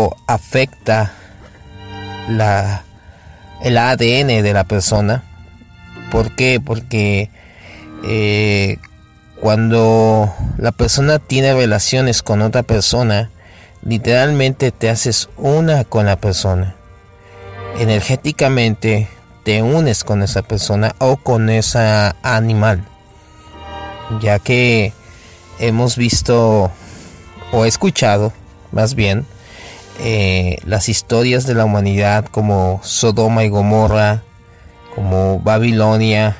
esto afecta el ADN de la persona. ¿Por qué? Porque cuando la persona tiene relaciones con otra persona, literalmente te haces una con la persona. Energéticamente te unes con esa persona o con ese animal, ya que hemos visto o escuchado más bien las historias de la humanidad, como Sodoma y Gomorra, como Babilonia,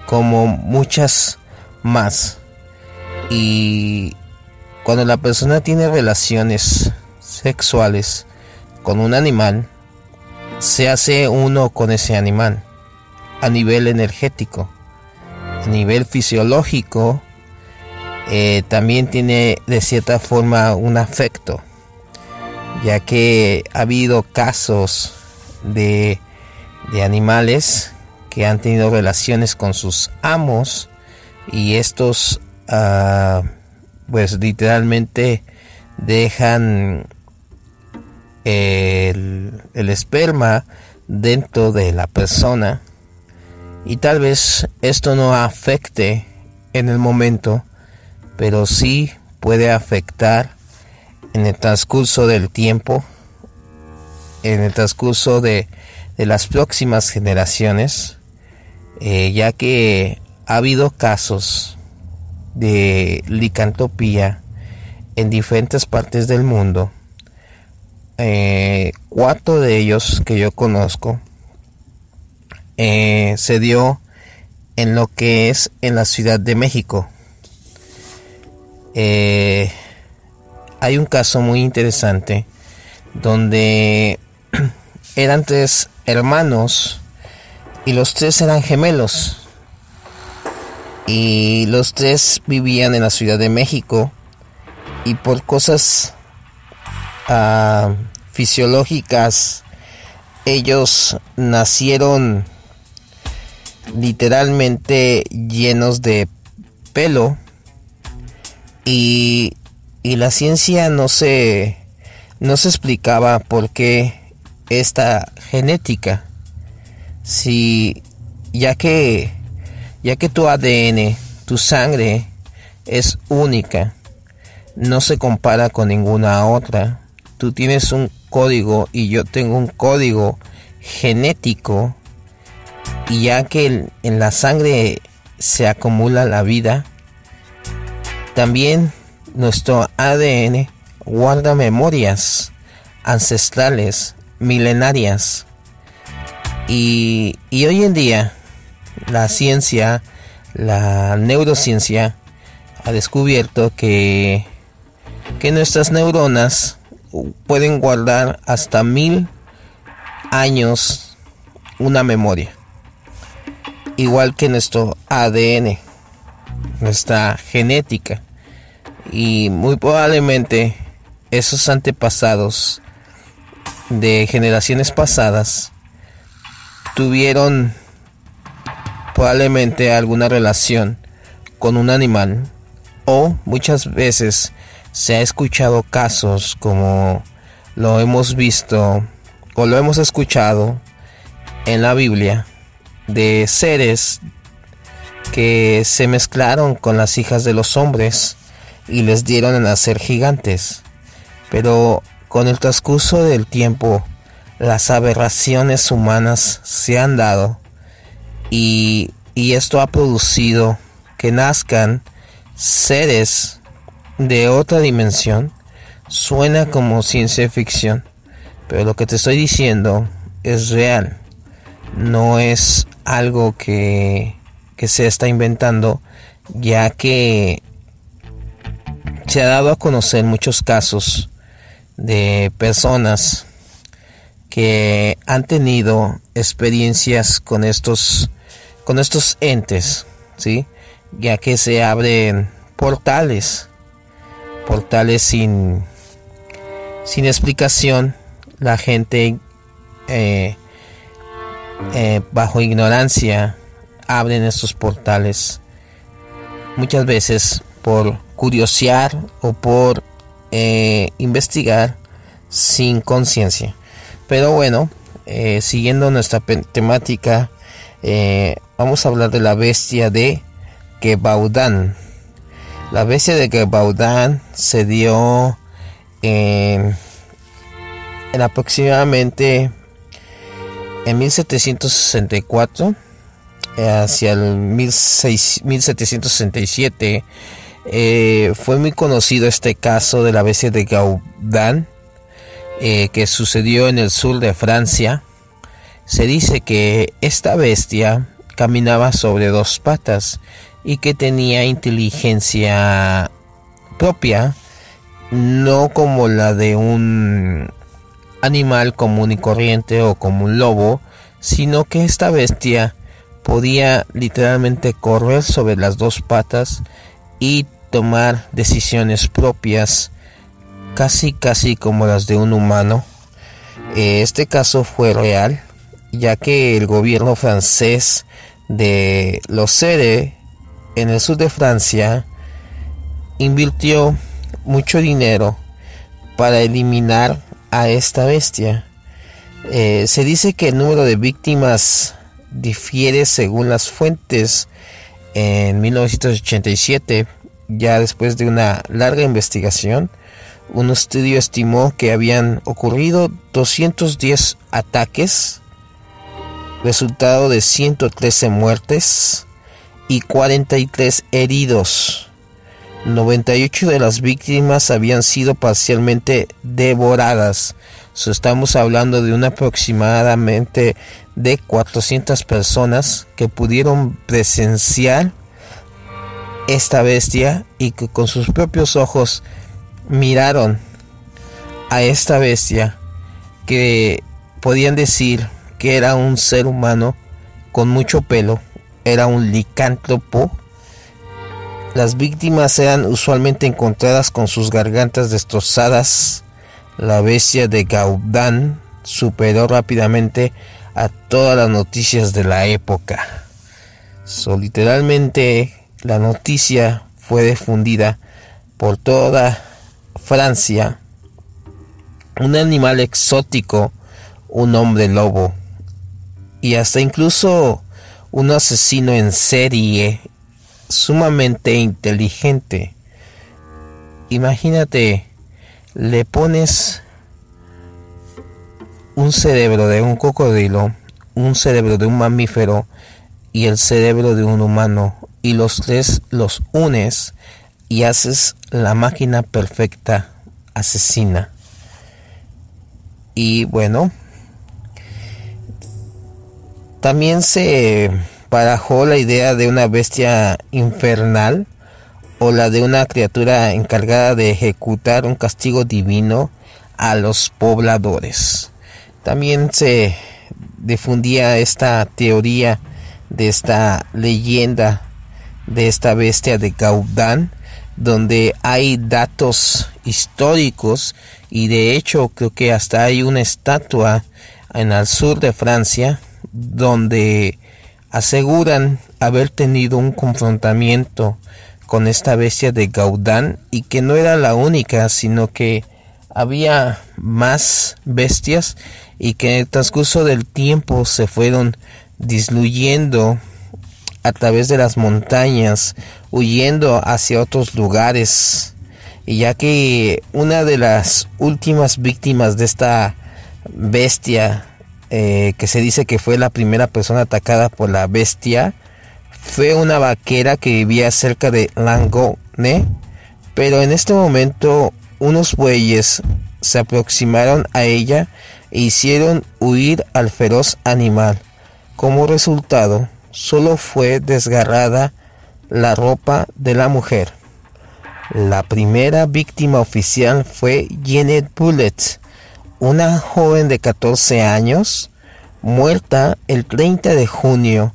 como muchas más. Y cuando la persona tiene relaciones sexuales con un animal, se hace uno con ese animal a nivel energético, a nivel fisiológico. También tiene de cierta forma un afecto, ya que ha habido casos de animales que han tenido relaciones con sus amos, y estos pues literalmente dejan el esperma dentro de la persona, y tal vez esto no afecte en el momento, pero sí puede afectar en el transcurso del tiempo, en el transcurso de las próximas generaciones, ya que ha habido casos de licantropía en diferentes partes del mundo. 4 de ellos que yo conozco se dio en lo que es en la Ciudad de México. Hay un caso muy interesante donde eran 3 hermanos y los 3 eran gemelos, y los 3 vivían en la Ciudad de México, y por cosas fisiológicas ellos nacieron literalmente llenos de pelo, y la ciencia no se explicaba por qué esta genética, si ya que tu ADN, tu sangre es única, no se compara con ninguna otra. Tú tienes un código y yo tengo un código genético, y ya que en la sangre se acumula la vida, también nuestro ADN guarda memorias ancestrales, milenarias. Y hoy en día la ciencia, la neurociencia, ha descubierto que nuestras neuronas pueden guardar hasta 1000 años una memoria, igual que nuestro ADN, nuestra genética. Y muy probablemente esos antepasados de generaciones pasadas tuvieron probablemente alguna relación con un animal, o muchas veces se ha escuchado casos, como lo hemos visto o lo hemos escuchado en la Biblia, de seres que se mezclaron con las hijas de los hombres y les dieron a nacer gigantes. Pero con el transcurso del tiempo, las aberraciones humanas se han dado, y esto ha producido que nazcan seres de otra dimensión. Suena como ciencia ficción, pero lo que te estoy diciendo es real. No es algo que se está inventando, ya que se ha dado a conocer muchos casos de personas que han tenido experiencias con estos entes, ¿sí? Ya que se abren portales sin explicación. La gente bajo ignorancia abren estos portales, muchas veces por curiosear o por investigar sin conciencia. Pero bueno, siguiendo nuestra temática, vamos a hablar de la bestia de Gevaudan. La bestia de Gevaudan se dio en aproximadamente en 1764 hacia el 1767. Fue muy conocido este caso de la bestia de Gevaudan, que sucedió en el sur de Francia. Se dice que esta bestia caminaba sobre dos patas y que tenía inteligencia propia, no como la de un animal común y corriente o como un lobo, sino que esta bestia podía literalmente correr sobre las dos patas y tomar decisiones propias, casi como las de un humano. Este caso fue real, ya que el gobierno francés de Lozère, en el sur de Francia, invirtió mucho dinero para eliminar a esta bestia. Se dice que el número de víctimas difiere según las fuentes. En 1987, ya después de una larga investigación, un estudio estimó que habían ocurrido 210 ataques, resultado de 113 muertes y 43 heridos. 98 de las víctimas habían sido parcialmente devoradas. Estamos hablando de un aproximadamente de 400 personas que pudieron presenciar esta bestia y que con sus propios ojos miraron a esta bestia, que podían decir que era un ser humano con mucho pelo, era un licántropo. Las víctimas eran usualmente encontradas con sus gargantas destrozadas. La bestia de Gevaudan superó rápidamente a todas las noticias de la época. Literalmente la noticia fue difundida por toda Francia. Un animal exótico, un hombre lobo y hasta incluso un asesino en serie sumamente inteligente. Imagínate, le pones un cerebro de un cocodrilo, un cerebro de un mamífero y el cerebro de un humano, y los tres los unes y haces la máquina perfecta asesina. Y bueno, también se barajó la idea de una bestia infernal o la de una criatura encargada de ejecutar un castigo divino a los pobladores. También se difundía esta teoría de esta leyenda de esta bestia de Gevaudan, donde hay datos históricos y de hecho creo que hasta hay una estatua en el sur de Francia donde aseguran haber tenido un confrontamiento con esta bestia de Gevaudan y que no era la única, sino que había más bestias y que en el transcurso del tiempo se fueron diluyendo a través de las montañas, huyendo hacia otros lugares. Y ya que una de las últimas víctimas de esta bestia, que se dice que fue la primera persona atacada por la bestia, fue una vaquera que vivía cerca de Langonne, pero en este momento unos bueyes se aproximaron a ella e hicieron huir al feroz animal. Como resultado, solo fue desgarrada la ropa de la mujer. La primera víctima oficial fue Janet Bullet, una joven de 14 años, muerta el 30 de junio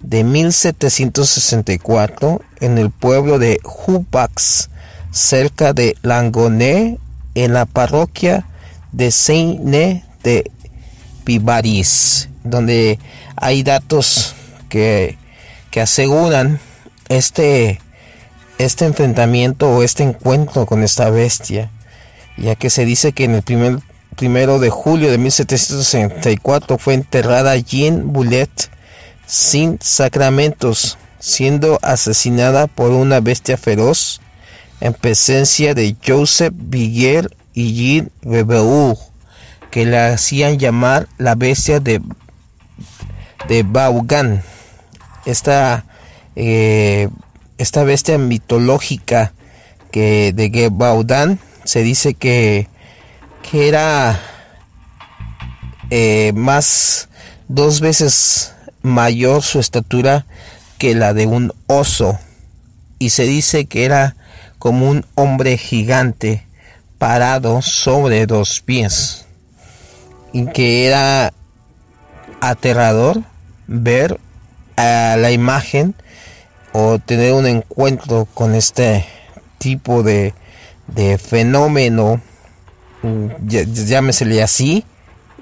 de 1764 en el pueblo de Hubax, cerca de Langonne, en la parroquia de Seine de Vivarais, donde hay datos que aseguran este enfrentamiento o este encuentro con esta bestia, ya que se dice que en el primer 1 de julio de 1764 fue enterrada Jean Bullet sin sacramentos, siendo asesinada por una bestia feroz en presencia de Joseph Viguier y Jean Rebeur, que la hacían llamar la bestia de Vaughan. Esta bestia mitológica de Vaughan se dice que era más 2 veces mayor su estatura que la de un oso, y se dice que era como un hombre gigante parado sobre 2 pies, y que era aterrador ver a la imagen o tener un encuentro con este tipo de fenómeno, llámesele así,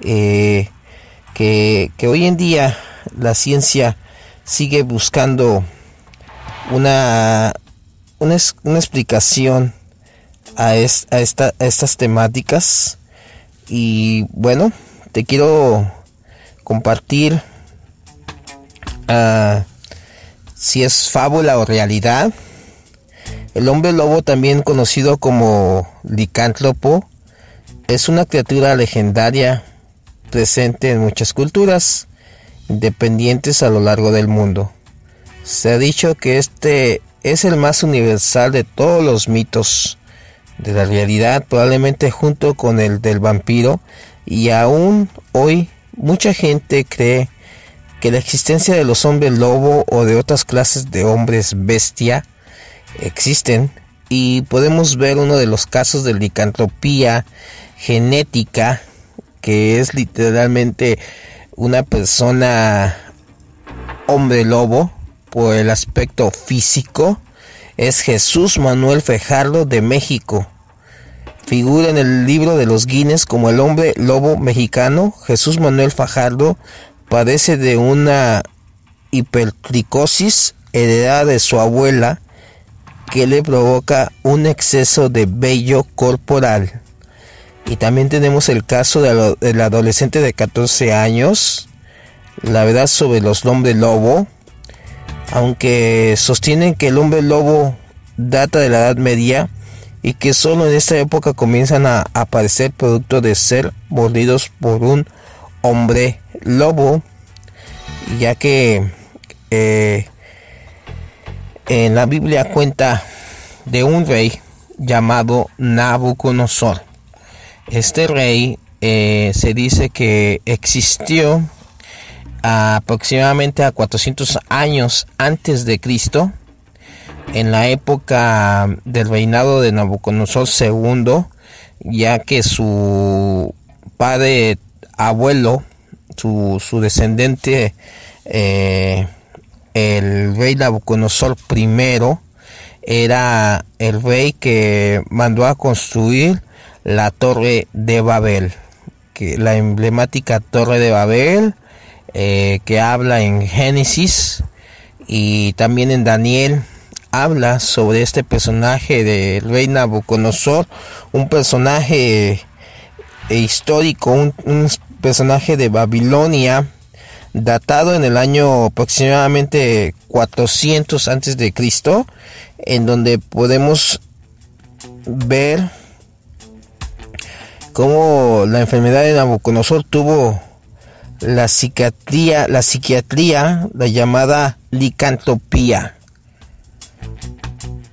que hoy en día la ciencia sigue buscando una explicación a estas temáticas. Y bueno, te quiero compartir si es fábula o realidad. El hombre lobo, también conocido como licántropo, es una criatura legendaria presente en muchas culturas independientes a lo largo del mundo. Se ha dicho que este es el más universal de todos los mitos de la realidad, probablemente junto con el del vampiro, y aún hoy mucha gente cree que la existencia de los hombres lobo o de otras clases de hombres bestia existen, y podemos ver uno de los casos de licantropía genética, que es literalmente una persona hombre lobo por el aspecto físico. Es Jesús Manuel Fajardo de México. Figura en el libro de los Guinness como el hombre lobo mexicano. Jesús Manuel Fajardo padece de una hipertricosis heredada de su abuela, que le provoca un exceso de vello corporal. Y también tenemos el caso del adolescente de 14 años, la verdad sobre los hombres lobo, aunque sostienen que el hombre lobo data de la Edad Media y que solo en esta época comienzan a aparecer producto de ser mordidos por un hombre lobo, ya que en la Biblia cuenta de un rey llamado Nabucodonosor. Este rey se dice que existió aproximadamente a 400 años antes de Cristo, en la época del reinado de Nabucodonosor II, ya que su padre abuelo, su descendiente, el rey Nabucodonosor I, era el rey que mandó a construir la Torre de Babel, que la emblemática Torre de Babel, que habla en Génesis y también en Daniel, habla sobre este personaje del rey Nabucodonosor, un personaje histórico, un personaje de Babilonia, datado en el año aproximadamente 400 antes de Cristo, en donde podemos ver cómo la enfermedad de Nabucodonosor tuvo la psiquiatría, la llamada licantropía.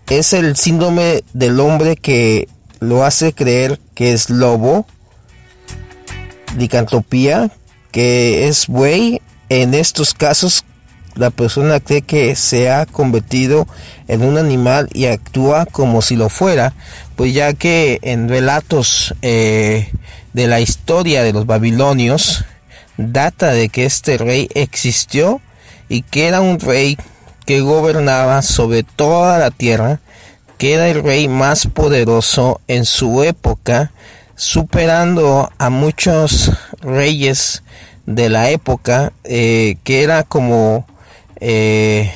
Es el síndrome del hombre que lo hace creer que es lobo. Licantropía, que es buey. En estos casos, la persona cree que se ha convertido en un animal y actúa como si lo fuera, pues ya que en relatos de la historia de los babilonios data de que este rey existió y que era un rey que gobernaba sobre toda la tierra, que era el rey más poderoso en su época, superando a muchos reyes de la época, que era como el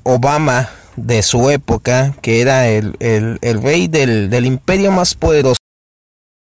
Obama de su época, que era el rey del imperio más poderoso